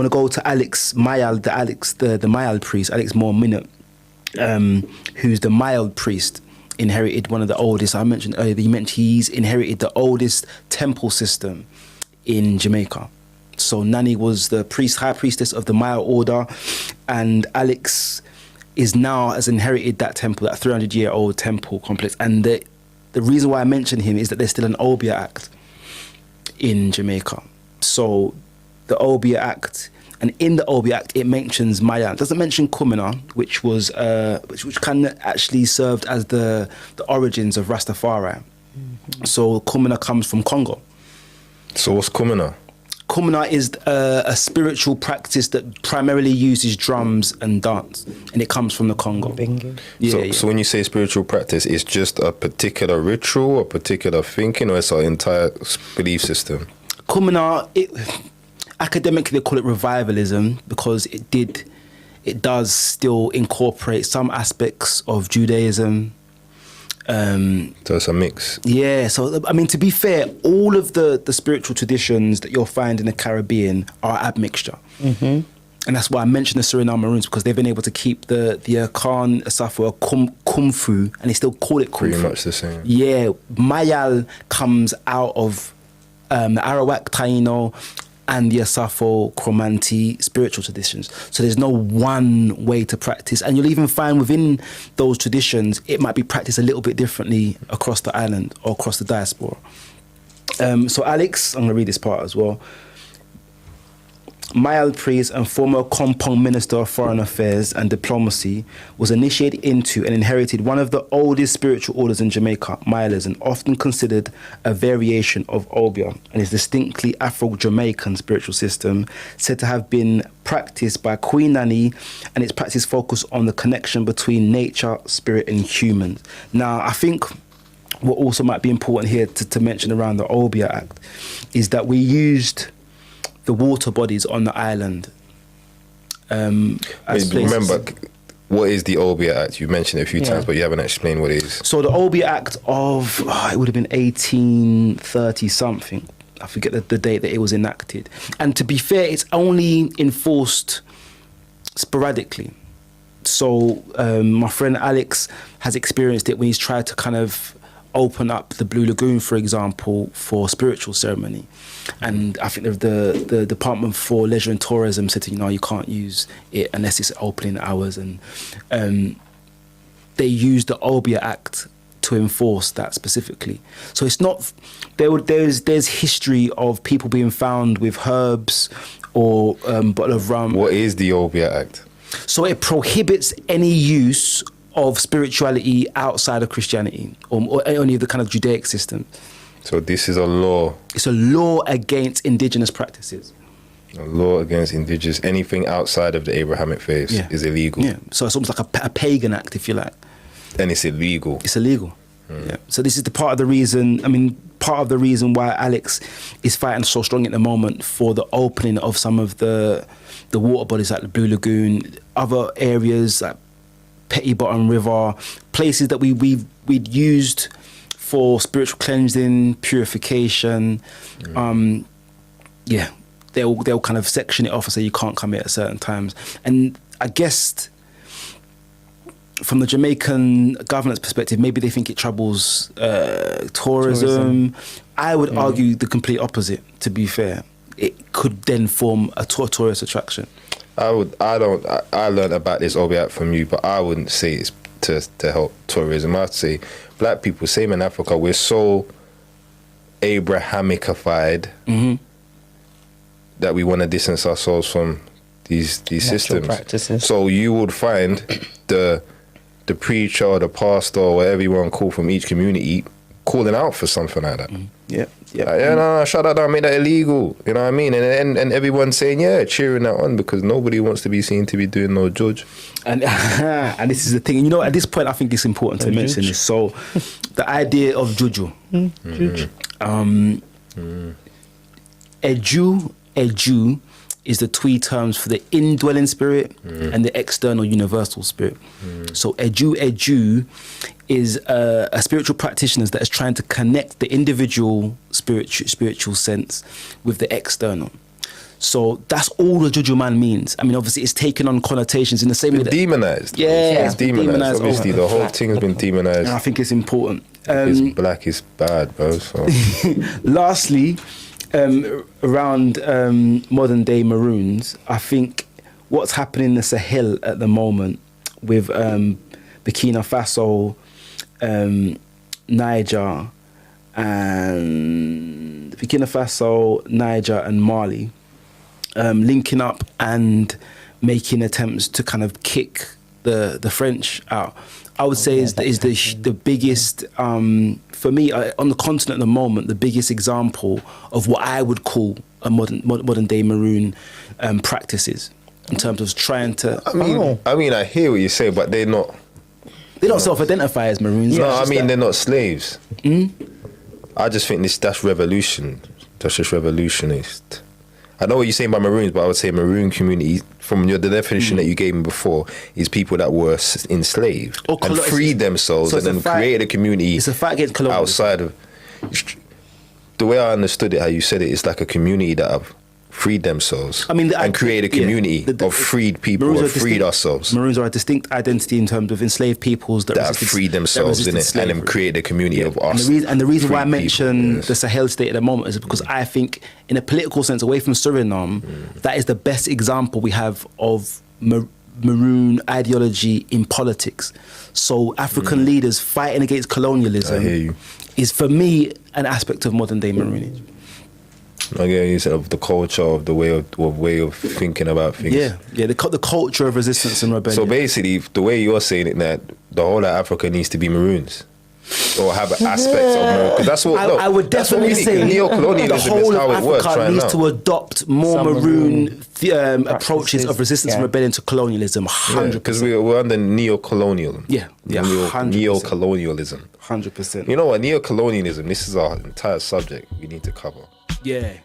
want to go to Alex Mayal, the Mayal priest, Alex Moore Minute, who's the Mayal priest, inherited one of the oldest. I mentioned earlier, he's inherited the oldest temple system in Jamaica. So Nani was the high priestess of the Mayal order, and Alex has inherited that temple, that 300-year-old temple complex. And the reason why I mention him is that there's still an Obeah Act in Jamaica. So the Obeah Act, and in the Obeah Act, it mentions Maya. It doesn't mention Kumina, which kind of actually served as the origins of Rastafari. Mm-hmm. So Kumina comes from Congo. So what's Kumina? Kumina is a spiritual practice that primarily uses drums and dance, and it comes from the Congo. Bingo. So when you say spiritual practice, it's just a particular ritual, a particular thinking, or it's an entire belief system? Kumina, academically they call it revivalism, because it does still incorporate some aspects of Judaism. So it's a mix. Yeah, so I mean, to be fair, all of the spiritual traditions that you'll find in the Caribbean are admixture. Mm-hmm. And that's why I mentioned the Suriname Maroons, because they've been able to keep the Akan, ASAFO, Kung Fu, and they still call it Kung Fu. Pretty much the same. Yeah, Mayal comes out of the Arawak Taino and the ASAFO Chromanti spiritual traditions. So there's no one way to practice. And you'll even find within those traditions, it might be practiced a little bit differently across the island or across the diaspora. So Alex, I'm going to read this part as well. Mayal priest and former Kompong Minister of Foreign Affairs and Diplomacy, was initiated into and inherited one of the oldest spiritual orders in Jamaica, Mayalism, often considered a variation of Obeah, and is distinctly Afro-Jamaican spiritual system, said to have been practiced by Queen Nanny, and its practice focused on the connection between nature, spirit and humans. Now, I think what also might be important here to mention around the Obeah Act is that we used the water bodies on the island. Remember, what is the Obeah Act? You mentioned it a few times, but you haven't explained what it is. So the Obeah Act of, it would have been 1830 something. I forget the date that it was enacted. And to be fair, it's only enforced sporadically. So my friend Alex has experienced it when he's tried to kind of open up the Blue Lagoon, for example, for spiritual ceremony. And I think the Department for Leisure and Tourism said to you can't use it unless it's opening hours. And they used the Obeah Act to enforce that specifically. So it's not, there's history of people being found with herbs or bottle of rum. What is the Obeah Act? So it prohibits any use of spirituality outside of Christianity or any of the kind of Judaic system. So this is a law. It's a law against indigenous practices. A law against indigenous, anything outside of the Abrahamic faith is illegal. Yeah, so it's almost like a pagan act, if you like. And it's illegal. It's illegal. Yeah. So this is part of the reason why Alex is fighting so strong at the moment for the opening of some of the water bodies like the Blue Lagoon, other areas like Petty Bottom River, places that we'd used for spiritual cleansing, purification. They'll kind of section it off and say you can't come here at certain times. And I guess from the Jamaican government's perspective, maybe they think it troubles tourism. I would argue the complete opposite, to be fair. It could then form a tourist attraction. I learned about this Obeah Act from you, but I wouldn't say it's to help tourism. I'd say black people, same in Africa, we're so Abrahamicified that we want to distance ourselves from these systems. Practices. So you would find the preacher or the pastor or whatever you want to call from each community calling out for something like that. No, shut that down, make that illegal. You know what I mean? And everyone's saying, cheering that on, because nobody wants to be seen to be doing no judge. And this is the thing. You know, at this point, I think it's important to mention this. So, the idea of juju. Eju is the twee terms for the indwelling spirit and the external universal spirit. So Eju is a spiritual practitioner that is trying to connect the individual spiritual sense with the external. So that's all the Juju man means. I mean, obviously, it's taken on connotations in the same way that demonized. Yeah, it's demonized. Obviously, the whole thing has been demonized. and I think it's important. It's black is bad, bro. So. Lastly, around modern day Maroons, I think what's happening in the Sahel at the moment with Burkina Faso, Niger, and Mali linking up and making attempts to kind of kick the French out. I would say is the biggest, for me, on the continent at the moment, the biggest example of what I would call a modern day Maroon practices in terms of trying to. I mean, I hear what you say, but they're not. They don't self-identify as Maroons. No, I mean they're not slaves. I just think that's revolution. That's just revolutionist. I know what you're saying by Maroons, but I would say Maroon community, from the definition that you gave me before, is people that were enslaved and freed themselves and then created a community. It's a fight against colonialism. Outside of the way I understood it, how you said it, it's like a community that have freed themselves. And created a community of freed people who freed ourselves. Maroons are a distinct identity in terms of enslaved peoples that have freed themselves in it and then created a community of us. And the reason why I mention the Sahel state at the moment is because I think, in a political sense, away from Suriname, that is the best example we have of Maroon ideology in politics. So African leaders fighting against colonialism is, for me, an aspect of modern day Maroonage. Again, you said of the culture, of the way of thinking about things. Yeah, the culture of resistance and rebellion. So basically, the way you're saying it, that the whole of Africa needs to be Maroons, or have aspects of Maroon, because that's what I would definitely say neo-colonialism the whole is how of it works Africa right needs now. to adopt more Maroon approaches of resistance and rebellion to colonialism. 100%. Because we're under neo-colonial. Neo-colonialism. 100%. You know what? Neo-colonialism. This is our entire subject we need to cover. Yeah.